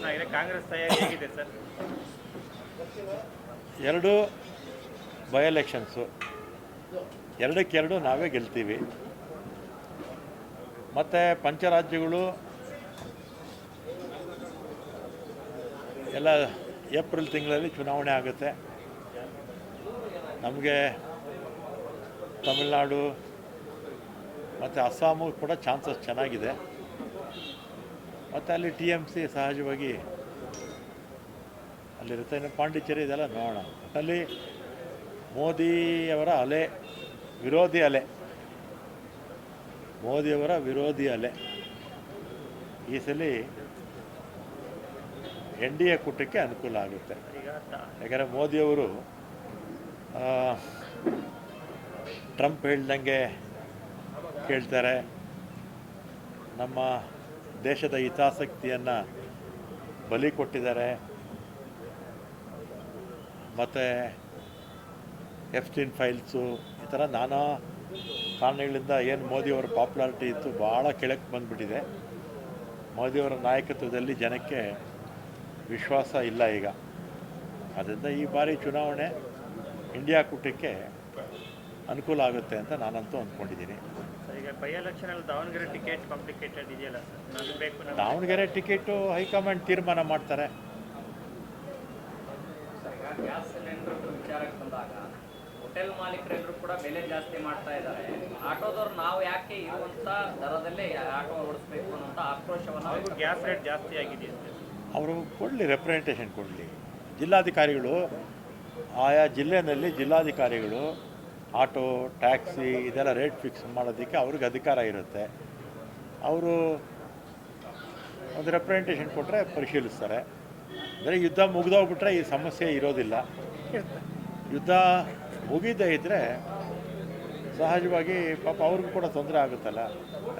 ಆಗಿದೆ. ಕಾಂಗ್ರೆಸ್ ತಯಾರಿ ಹೇಗಿದೆ ಸರ್? ಎರಡು ಬೈ ಎಲೆಕ್ಷನ್ಸು, ಎರಡಕ್ಕೆರಡು ನಾವೇ ಗೆಲ್ತೀವಿ. ಮತ್ತು ಪಂಚರಾಜ್ಯಗಳು ಎಲ್ಲ ಏಪ್ರಿಲ್ ತಿಂಗಳಲ್ಲಿ ಚುನಾವಣೆ ಆಗುತ್ತೆ. ನಮಗೆ ತಮಿಳ್ನಾಡು ಮತ್ತು ಅಸ್ಸಾಮು ಕೂಡ ಚಾನ್ಸಸ್ ಚೆನ್ನಾಗಿದೆ. ಮತ್ತು ಅಲ್ಲಿ TMC ಸಹಜವಾಗಿ ಅಲ್ಲಿರುತ್ತೆ. ಇನ್ನು ಪಾಂಡಿಚೇರಿ ಇದೆಲ್ಲ ನೋಡೋಣ. ಅಲ್ಲಿ ಮೋದಿಯವರ ಅಲೆ, ವಿರೋಧಿ ಅಲೆ, ಮೋದಿಯವರ ವಿರೋಧಿ ಅಲೆ ಈ ಸಲ NDA ಕೂಟಕ್ಕೆ ಅನುಕೂಲ ಆಗುತ್ತೆ. ಯಾಕಂದರೆ ಮೋದಿಯವರು ಟ್ರಂಪ್ ಹೇಳ್ದಂಗೆ ಕೇಳ್ತಾರೆ, ನಮ್ಮ ದೇಶದ ಹಿತಾಸಕ್ತಿಯನ್ನು ಬಲಿ ಕೊಟ್ಟಿದ್ದಾರೆ. ಮತ್ತು Epstein ಫೈಲ್ಸು ಈ ಥರ ನಾನಾ ಕಾರಣಗಳಿಂದ ಏನು ಮೋದಿಯವರ ಪಾಪ್ಯುಲಾರಿಟಿ ಇತ್ತು ಭಾಳ ಕೆಳಕ್ಕೆ ಬಂದುಬಿಟ್ಟಿದೆ. ಮೋದಿಯವರ ನಾಯಕತ್ವದಲ್ಲಿ ಜನಕ್ಕೆ ವಿಶ್ವಾಸ ಇಲ್ಲ ಈಗ. ಆದ್ದರಿಂದ ಈ ಬಾರಿ ಚುನಾವಣೆ ಇಂಡಿಯಾ ಕೂಟಕ್ಕೆ ಅನುಕೂಲ ಆಗುತ್ತೆ ಅಂತ ನಾನಂತೂ ಅಂದ್ಕೊಂಡಿದ್ದೀನಿ. ಈಗ ಬೈ ಎಲೆಕ್ಷನಲ್ಲಿ ದಾವಣಗೆರೆ ಟಿಕೆಟ್ ಕಾಂಪ್ಲಿಕೇಟೆಡ್ ಇದೆಯಲ್ಲ ಸರ್, ನನಗೆ ಬೇಕು. ದಾವಣಗೆರೆ ಟಿಕೆಟು ಹೈಕಮಾಂಡ್ ತೀರ್ಮಾನ ಮಾಡ್ತಾರೆ. ಗ್ಯಾಸ್ ಸಿಲಿಂಡರ್ ವಿಚಾರಕ್ಕೆ ಬಂದಾಗ ಹೋಟೆಲ್ ಮಾಲೀಕರೆಲ್ಲರೂ ಕೂಡ ಬೆಲೆ ಜಾಸ್ತಿ ಮಾಡ್ತಾ ಇದ್ದಾರೆ. ಆಟೋದವ್ರು ನಾವು ಯಾಕೆ ಇರುವಂಥ ದರದಲ್ಲೇ ಆಟೋ ಓಡಿಸ್ಬೇಕು ಅನ್ನೋಂಥ ಆಕ್ರೋಶವನ್ನು, ಗ್ಯಾಸ್ ರೇಟ್ ಜಾಸ್ತಿ ಆಗಿದೆ ಅಂತ ಅವರು ಕೊಡಲಿ, ರೆಪ್ರೆಸೆಂಟೇಷನ್ ಕೊಡಲಿ. ಜಿಲ್ಲಾಧಿಕಾರಿಗಳು ಆಯಾ ಜಿಲ್ಲೆಯಲ್ಲಿ ಜಿಲ್ಲಾಧಿಕಾರಿಗಳು ಆಟೋ, ಟ್ಯಾಕ್ಸಿ ಇದೆಲ್ಲ ರೇಟ್ ಫಿಕ್ಸ್ ಮಾಡೋದಕ್ಕೆ ಅವ್ರಿಗೆ ಅಧಿಕಾರ ಇರುತ್ತೆ. ಅವರು ಒಂದು ರೆಪ್ರೆಸೆಂಟೇಷನ್ ಕೊಟ್ಟರೆ ಪರಿಶೀಲಿಸ್ತಾರೆ. ಅಂದರೆ ಯುದ್ಧ ಮುಗಿದೋಗ್ಬಿಟ್ರೆ ಈ ಸಮಸ್ಯೆ ಇರೋದಿಲ್ಲ. ಯುದ್ಧ ಮುಗಿದೇ ಇದ್ದರೆ ಸಹಜವಾಗಿ ಪಾಪ ಅವ್ರಿಗೂ ಕೂಡ ತೊಂದರೆ ಆಗುತ್ತಲ್ಲ.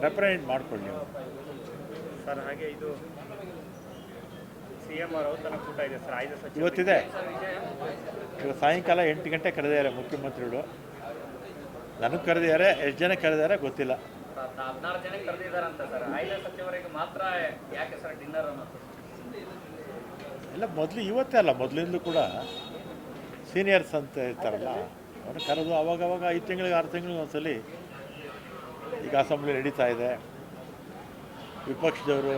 ರೆಪ್ರೆಸೆಂಟ್ ಮಾಡ್ಕೊಳ್ಳಿ ಸರ್. ಹಾಗೆ ಇದು CM ಔತಣ ಕೂಟ ಇದೆ ಸರ್, 5 ಸಚಿವರು ಇವತ್ತಿದೆ. ಇವತ್ತು ಸಾಯಂಕಾಲ 8 ಗಂಟೆ ಕರೆದಿದ್ದಾರೆ ಮುಖ್ಯಮಂತ್ರಿಗಳು. ನನಗೆ ಕರೆದಿದ್ದಾರೆ, ಎಷ್ಟು ಜನ ಕರೆದಿದ್ದಾರೆ ಗೊತ್ತಿಲ್ಲ. 14 ಜನಕ್ಕೆ ಕರೆದಿದ್ದಾರಂತ ಸರ್. 5 ಸಚಿವರಿಗೆ ಮಾತ್ರ ಯಾಕೆ ಸರ್ ಡಿನ್ನರ್ ಅನ್ನೋದು? ಎಲ್ಲ ಮೊದಲು ಇವತ್ತೇ ಅಲ್ಲ, ಮೊದಲಿಂದಲೂ ಕೂಡ ಸೀನಿಯರ್ಸ್ ಅಂತ ಇರ್ತಾರಲ್ಲ ಅವ್ರನ್ನ ಕರೆದು ಅವಾಗವಾಗ 5 ತಿಂಗಳಿಗೆ 6 ತಿಂಗಳಿಗೆ ಒಂದ್ಸಲಿ. ಈಗ ಅಸೆಂಬ್ಲಿ ನಡೀತಾ ಇದೆ, ವಿಪಕ್ಷದವರು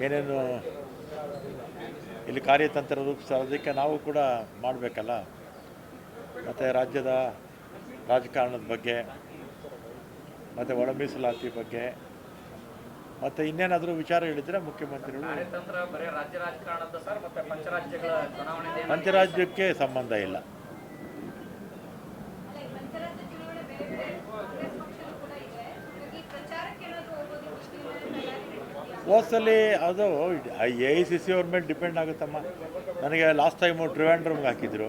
ಏನೇನು ಇಲ್ಲಿ ಕಾರ್ಯತಂತ್ರ ರೂಪಿಸೋದಕ್ಕೆ ನಾವು ಕೂಡ ಮಾಡಬೇಕಲ್ಲ. ಮತ್ತು ರಾಜ್ಯದ ರಾಜಕಾರಣದ ಬಗ್ಗೆ, ಮತ್ತು ಒಳ ಮೀಸಲಾತಿ ಬಗ್ಗೆ, ಮತ್ತು ಇನ್ನೇನಾದರೂ ವಿಚಾರಗಳಿದ್ದರೆ ಮುಖ್ಯಮಂತ್ರಿಗಳು. ಕಾರ್ಯತಂತ್ರ ಬರೀ ರಾಜ್ಯ ರಾಜಕಾರಣದ ಸರ್, ಮತ್ತು ಪಂಚರಾಜ್ಯಗಳ ಚುನಾವಣೆ, ಪಂಚರಾಜ್ಯಕ್ಕೆ ಸಂಬಂಧ ಇಲ್ಲ. ಹೋದ್ಸಲಿ ಅದು AICC ಅವ್ರ ಮೇಲೆ ಡಿಪೆಂಡ್ ಆಗುತ್ತಮ್ಮ. ನನಗೆ ಲಾಸ್ಟ್ ಟೈಮು ಟ್ರಿವಾಂಡ್ರಮ್ಗೆ ಹಾಕಿದ್ರು.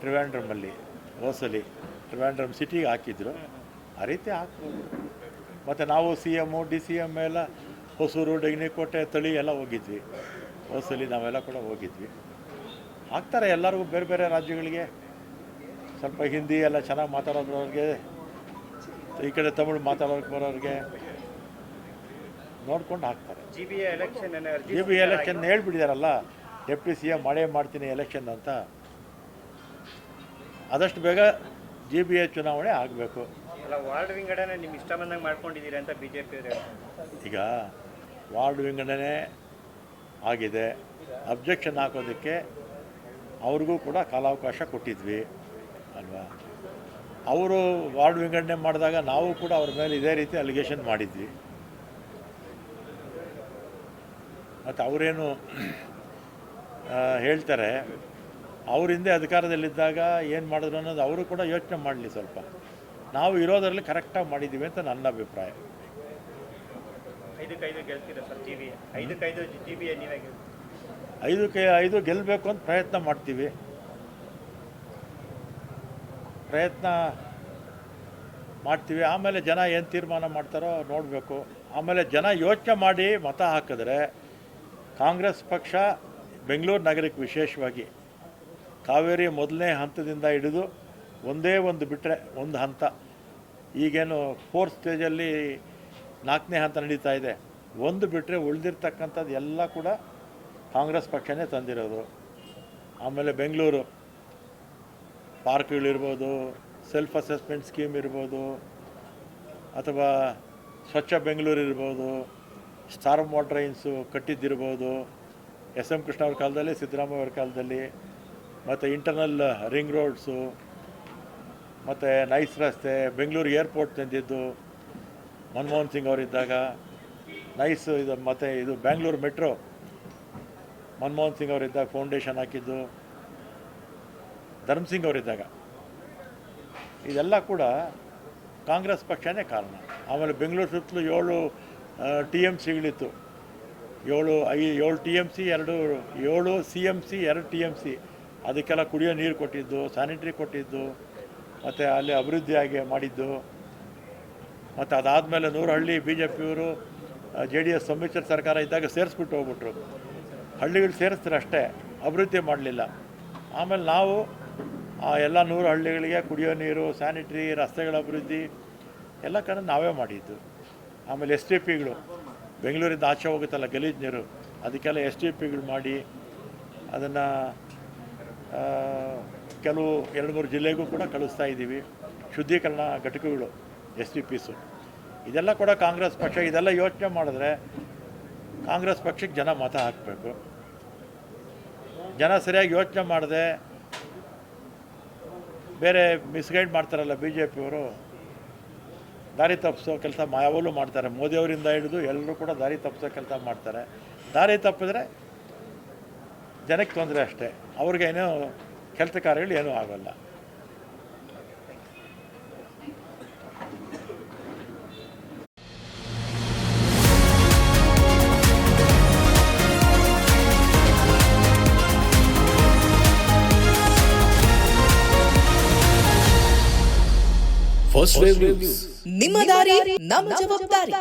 ಟ್ರಿವಾಂಡ್ರಮಲ್ಲಿ ಹೋದ್ಸಲಿ ಟ್ರಿವಾಂಡ್ರಮ್ ಸಿಟಿಗೆ ಹಾಕಿದ್ರು. ಆ ರೀತಿ ಹಾಕ್ಬೋದು. ಮತ್ತು ನಾವು CM, DCM ಎಲ್ಲ ಹೊಸೂರು, ಡೆಗ್ನಿಕೋಟೆ, ತಳಿ ಎಲ್ಲ ಹೋಗಿದ್ವಿ. ಹೋದ್ಸಲಿ ನಾವೆಲ್ಲ ಕೂಡ ಹೋಗಿದ್ವಿ. ಹಾಕ್ತಾರೆ ಎಲ್ಲರಿಗೂ, ಬೇರೆ ಬೇರೆ ರಾಜ್ಯಗಳಿಗೆ. ಸ್ವಲ್ಪ ಹಿಂದಿ ಎಲ್ಲ ಚೆನ್ನಾಗಿ ಮಾತಾಡೋದ್ರವ್ರಿಗೆ, ಈ ಕಡೆ ತಮಿಳು ಮಾತಾಡೋಕ್ಕೆ ಬರೋರಿಗೆ ನೋಡ್ಕೊಂಡು ಹಾಕ್ತಾರೆ. GBA ಎಲೆಕ್ಷನ್ ಹೇಳ್ಬಿಟ್ಟಿದಾರಲ್ಲ, ಡೆಪ್ಟಿ CM ಮಾಡೇ ಮಾಡ್ತೀನಿ ಎಲೆಕ್ಷನ್ ಅಂತ. ಆದಷ್ಟು ಬೇಗ GBA ಚುನಾವಣೆ ಆಗಬೇಕು. ಅಲ್ಲ, ವಾರ್ಡ್ ವಿಂಗಡಣೆ ನಿಮ್ಮ ಇಷ್ಟ ಬಂದಂಗೆ ಮಾಡ್ಕೊಂಡಿದ್ದೀರಿ ಅಂತ BJP ಅವರು ಹೇಳ್ತಾರೆ. ಈಗ ವಾರ್ಡ್ ವಿಂಗಡಣೆ ಆಗಿದೆ, ಅಬ್ಜೆಕ್ಷನ್ ಹಾಕೋದಕ್ಕೆ ಅವ್ರಿಗೂ ಕೂಡ ಕಾಲಾವಕಾಶ ಕೊಟ್ಟಿದ್ವಿ ಅಲ್ವಾ. ಅವರು ವಾರ್ಡ್ ವಿಂಗಡಣೆ ಮಾಡಿದಾಗ ನಾವು ಕೂಡ ಅವ್ರ ಮೇಲೆ ಇದೇ ರೀತಿ ಅಲಿಗೇಷನ್ ಮಾಡಿದ್ವಿ. ಮತ್ತು ಅವರೇನು ಹೇಳ್ತಾರೆ, ಅವ್ರ ಹಿಂದೆ ಅಧಿಕಾರದಲ್ಲಿದ್ದಾಗ ಏನು ಮಾಡಿದ್ರು ಅನ್ನೋದು ಅವರು ಕೂಡ ಯೋಚನೆ ಮಾಡಲಿ ಸ್ವಲ್ಪ. ನಾವು ಇರೋದರಲ್ಲಿ ಕರೆಕ್ಟಾಗಿ ಮಾಡಿದ್ದೀವಿ ಅಂತ ನನ್ನ ಅಭಿಪ್ರಾಯ. 5-5 ಗೆಲ್ತೀರಾ ಸರ್ GBA? 5-5 GBA ನೀವೇ ಗೆಲ್ತೀರಿ? 5-5 ಗೆಲ್ಲಬೇಕು ಅಂತ ಪ್ರಯತ್ನ ಮಾಡ್ತೀವಿ. ಆಮೇಲೆ ಜನ ಏನು ತೀರ್ಮಾನ ಮಾಡ್ತಾರೋ ನೋಡಬೇಕು. ಆಮೇಲೆ ಜನ ಯೋಚನೆ ಮಾಡಿ ಮತ ಹಾಕಿದ್ರೆ ಕಾಂಗ್ರೆಸ್ ಪಕ್ಷ ಬೆಂಗಳೂರು ನಗರಕ್ಕೆ ವಿಶೇಷವಾಗಿ ಕಾವೇರಿ ಮೊದಲನೇ ಹಂತದಿಂದ ಹಿಡಿದು ಒಂದೇ ಒಂದು ಬಿಟ್ಟರೆ ಒಂದು ಹಂತ, ಈಗೇನು 4th ಸ್ಟೇಜಲ್ಲಿ 4ನೇ ಹಂತ ನಡೀತಾ ಇದೆ, ಒಂದು ಬಿಟ್ಟರೆ ಉಳಿದಿರ್ತಕ್ಕಂಥದ್ದು ಎಲ್ಲ ಕೂಡ ಕಾಂಗ್ರೆಸ್ ಪಕ್ಷನೇ ತಂದಿರೋದು. ಆಮೇಲೆ ಬೆಂಗಳೂರು ಪಾರ್ಕ್ಗಳಿರ್ಬೋದು, ಸೆಲ್ಫ್ ಅಸೆಸ್ಮೆಂಟ್ ಸ್ಕೀಮ್ ಇರ್ಬೋದು, ಅಥವಾ ಸ್ವಚ್ಛ ಬೆಂಗಳೂರು ಇರ್ಬೋದು, ಸ್ಟಾರ್ಮ್ ವಾಟರ್ ಲೈನ್ಸು ಕಟ್ಟಿದ್ದಿರ್ಬೋದು, ಎಸ್.ಎಂ. ಕೃಷ್ಣ ಅವ್ರ ಕಾಲದಲ್ಲಿ, ಸಿದ್ದರಾಮಯ್ಯ ಅವ್ರ ಕಾಲದಲ್ಲಿ, ಮತ್ತು ಇಂಟರ್ನಲ್ ರಿಂಗ್ ರೋಡ್ಸು, ಮತ್ತು ನೈಸ್ ರಸ್ತೆ, ಬೆಂಗಳೂರು ಏರ್ಪೋರ್ಟ್ ತಂದಿದ್ದು ಮನಮೋಹನ್ ಸಿಂಗ್ ಅವರಿದ್ದಾಗ, ನೈಸ್ ಇದು, ಮತ್ತು ಇದು ಬ್ಯಾಂಗ್ಳೂರು ಮೆಟ್ರೋ ಮನಮೋಹನ್ ಸಿಂಗ್ ಅವರಿದ್ದಾಗ ಫೌಂಡೇಶನ್ ಹಾಕಿದ್ದು ಧರ್ಮಸಿಂಗ್ ಅವರಿದ್ದಾಗ. ಇದೆಲ್ಲ ಕೂಡ ಕಾಂಗ್ರೆಸ್ ಪಕ್ಷನೇ ಕಾರಣ. ಆಮೇಲೆ ಬೆಂಗಳೂರು ಸುತ್ತಲೂ 7 TMCಗಳಿತ್ತು. 7 TMC, 7 CMC, 2 TMC. ಅದಕ್ಕೆಲ್ಲ ಕುಡಿಯೋ ನೀರು ಕೊಟ್ಟಿದ್ದು, ಸ್ಯಾನಿಟ್ರಿ ಕೊಟ್ಟಿದ್ದು, ಮತ್ತು ಅಲ್ಲಿ ಅಭಿವೃದ್ಧಿಯಾಗಿ ಮಾಡಿದ್ದು. ಮತ್ತು ಅದಾದಮೇಲೆ 100 ಹಳ್ಳಿ BJPಯವರು JDS ಸಮ್ಮಿಶ್ರ ಸರ್ಕಾರ ಇದ್ದಾಗ ಸೇರಿಸ್ಬಿಟ್ಟು ಹೋಗ್ಬಿಟ್ರು. ಹಳ್ಳಿಗಳು ಸೇರಿಸ್ತಾರೆ ಅಷ್ಟೇ, ಅಭಿವೃದ್ಧಿ ಮಾಡಲಿಲ್ಲ. ಆಮೇಲೆ ನಾವು ಆ ಎಲ್ಲ 100 ಹಳ್ಳಿಗಳಿಗೆ ಕುಡಿಯೋ ನೀರು, ಸ್ಯಾನಿಟ್ರಿ, ರಸ್ತೆಗಳ ಅಭಿವೃದ್ಧಿ ಎಲ್ಲ ಕಡೆ ನಾವೇ ಮಾಡಿದ್ದು. ಆಮೇಲೆ STPಗಳು ಬೆಂಗಳೂರಿಂದ ಆಚೆ ಹೋಗುತ್ತಲ್ಲ ಗಲೀಜು ನೀರು, ಅದಕ್ಕೆಲ್ಲ STPಗಳು ಮಾಡಿ ಅದನ್ನು ಕೆಲವು 2-3 ಜಿಲ್ಲೆಗೂ ಕೂಡ ಕಳಿಸ್ತಾ ಇದ್ದೀವಿ. ಶುದ್ಧೀಕರಣ ಘಟಕಗಳು STPಸು. ಇದೆಲ್ಲ ಕೂಡ ಕಾಂಗ್ರೆಸ್ ಪಕ್ಷ. ಇದೆಲ್ಲ ಯೋಚನೆ ಮಾಡಿದ್ರೆ ಕಾಂಗ್ರೆಸ್ ಪಕ್ಷಕ್ಕೆ ಜನ ಮತ ಹಾಕಬೇಕು. ಜನ ಸರಿಯಾಗಿ ಯೋಚನೆ ಮಾಡದೆ ಬೇರೆ ಮಿಸ್ಗೈಡ್ ಮಾಡ್ತಾರಲ್ಲ BJPಯವರು, ದಾರಿ ತಪ್ಪಿಸೋ ಕೆಲಸ ಯಾವಾಗಲೂ ಮಾಡ್ತಾರೆ. ಮೋದಿಯವರಿಂದ ಹಿಡಿದು ಎಲ್ಲರೂ ಕೂಡ ದಾರಿ ತಪ್ಪಿಸೋ ಕೆಲಸ ಮಾಡ್ತಾರೆ. ದಾರಿ ತಪ್ಪಿದ್ರೆ ಜನಕ್ಕೆ ತೊಂದರೆ ಅಷ್ಟೇ, ಅವ್ರಿಗೇನೂ ಕೆಲಸ ಕಾರ್ಯಗಳು ಏನೂ ಆಗೋಲ್ಲ. ಫಸ್ಟ್ ವೇವ್ ನ್ಯೂಸ್, ನಿಮ್ಮ ದಾರಿ ನಮ್ಮ ಜವಾಬ್ದಾರಿ.